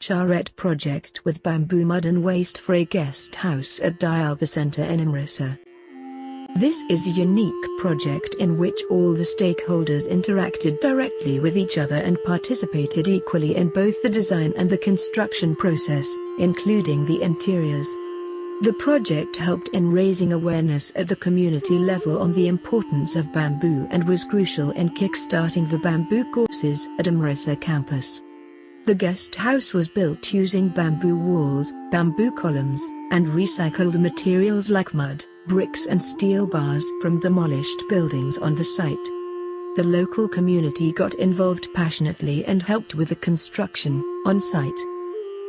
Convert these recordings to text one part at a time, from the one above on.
charrette project with bamboo mud and waste for a guest house at DEI Centre in Amritsar. This is a unique project in which all the stakeholders interacted directly with each other and participated equally in both the design and the construction process, including the interiors. The project helped in raising awareness at the community level on the importance of bamboo and was crucial in kick-starting the bamboo courses at Amritsar campus. The guest house was built using bamboo walls, bamboo columns, and recycled materials like mud, bricks and steel bars from demolished buildings on the site. The local community got involved passionately and helped with the construction, on site.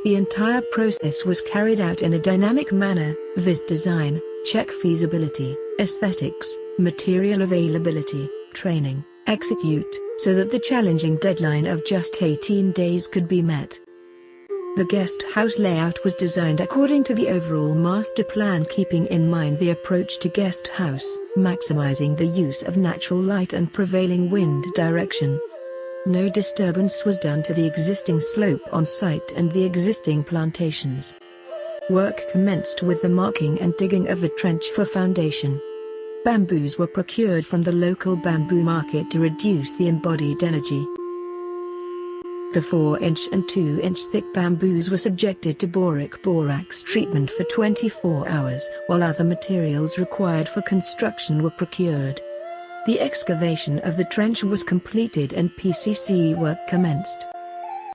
The entire process was carried out in a dynamic manner: visit design, check feasibility, aesthetics, material availability, training, execute, so that the challenging deadline of just 18 days could be met. The guest house layout was designed according to the overall master plan, keeping in mind the approach to guest house, maximizing the use of natural light and prevailing wind direction. No disturbance was done to the existing slope on site and the existing plantations. Work commenced with the marking and digging of the trench for foundation. Bamboos were procured from the local bamboo market to reduce the embodied energy. The 4-inch and 2-inch thick bamboos were subjected to borax treatment for 24 hours, while other materials required for construction were procured. The excavation of the trench was completed and PCC work commenced.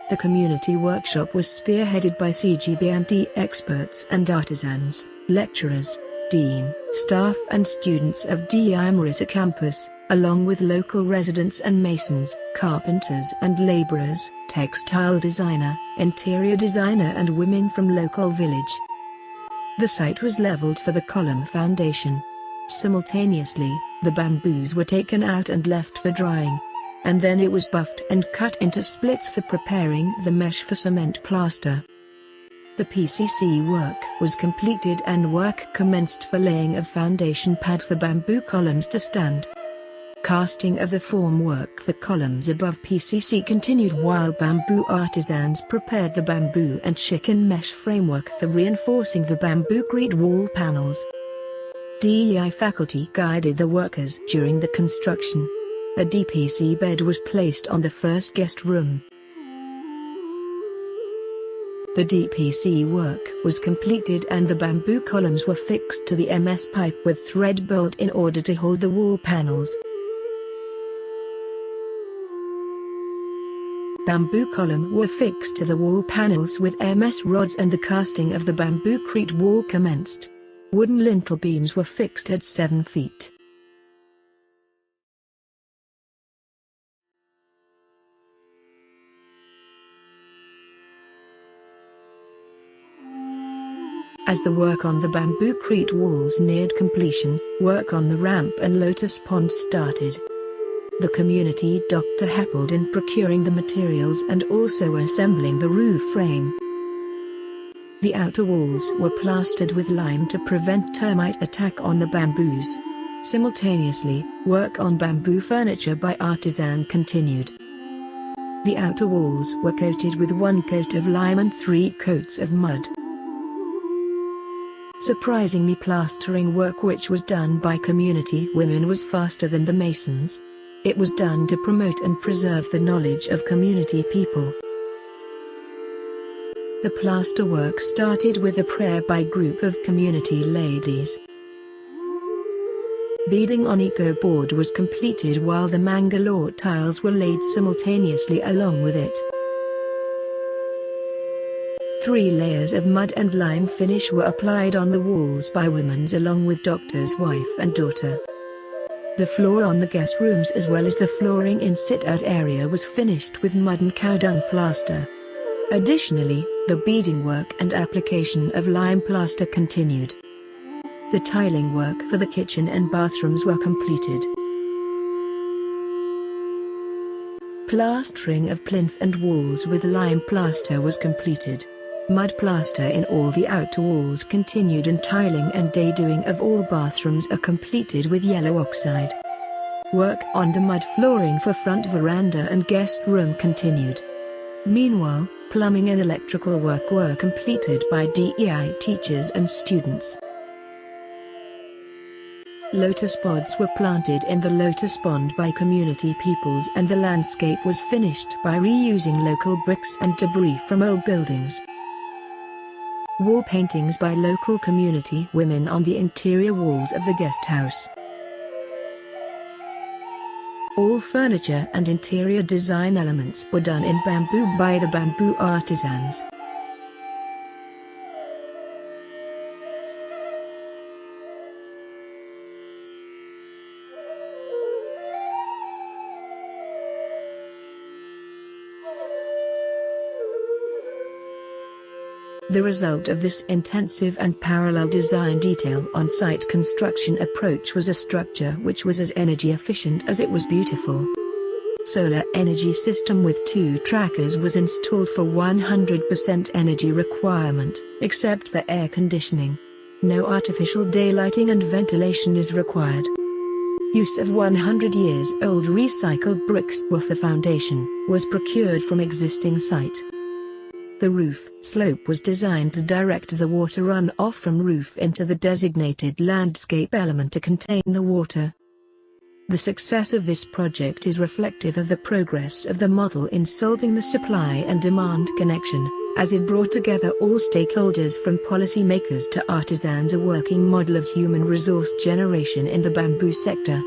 The community workshop was spearheaded by CGBMT experts and artisans, lecturers, dean, staff and students of DEI Amritsar campus, along with local residents and masons, carpenters and laborers, textile designer, interior designer and women from local village. The site was leveled for the column foundation. Simultaneously, the bamboos were taken out and left for drying. And then it was buffed and cut into splits for preparing the mesh for cement plaster. The PCC work was completed and work commenced for laying of foundation pad for bamboo columns to stand. Casting of the formwork for columns above PCC continued while bamboo artisans prepared the bamboo and chicken mesh framework for reinforcing the bamboo-crete wall panels. DEI faculty guided the workers during the construction. A DPC bed was placed on the first guest room. The DPC work was completed and the bamboo columns were fixed to the MS pipe with thread bolt in order to hold the wall panels. Bamboo column were fixed to the wall panels with MS rods and the casting of the bamboo-crete wall commenced. Wooden lintel beams were fixed at 7 feet. As the work on the bamboo-crete walls neared completion, work on the ramp and lotus pond started. The community doctor helped in procuring the materials and also assembling the roof frame. The outer walls were plastered with lime to prevent termite attack on the bamboos. Simultaneously, work on bamboo furniture by artisan continued. The outer walls were coated with 1 coat of lime and 3 coats of mud. Surprisingly, plastering work which was done by community women was faster than the masons. It was done to promote and preserve the knowledge of community people. The plaster work started with a prayer by group of community ladies. Beading on eco board was completed while the Mangalore tiles were laid simultaneously along with it. 3 layers of mud and lime finish were applied on the walls by women along with doctor's wife and daughter. The floor on the guest rooms as well as the flooring in sit-out area was finished with mud and cow dung plaster. Additionally, the beading work and application of lime plaster continued. The tiling work for the kitchen and bathrooms were completed. Plastering of plinth and walls with lime plaster was completed. Mud plaster in all the outer walls continued and tiling and day-doing of all bathrooms are completed with yellow oxide. Work on the mud flooring for front veranda and guest room continued. Meanwhile, plumbing and electrical work were completed by DEI teachers and students. Lotus pods were planted in the lotus pond by community peoples, and the landscape was finished by reusing local bricks and debris from old buildings. Wall paintings by local community women on the interior walls of the guest house. All furniture and interior design elements were done in bamboo by the bamboo artisans. The result of this intensive and parallel design detail on-site construction approach was a structure which was as energy efficient as it was beautiful. Solar energy system with 2 trackers was installed for 100% energy requirement, except for air conditioning. No artificial daylighting and ventilation is required. Use of 100 years old recycled bricks with the foundation was procured from existing site. The roof slope was designed to direct the water runoff from roof into the designated landscape element to contain the water. The success of this project is reflective of the progress of the model in solving the supply and demand connection, as it brought together all stakeholders from policymakers to artisans, a working model of human resource generation in the bamboo sector.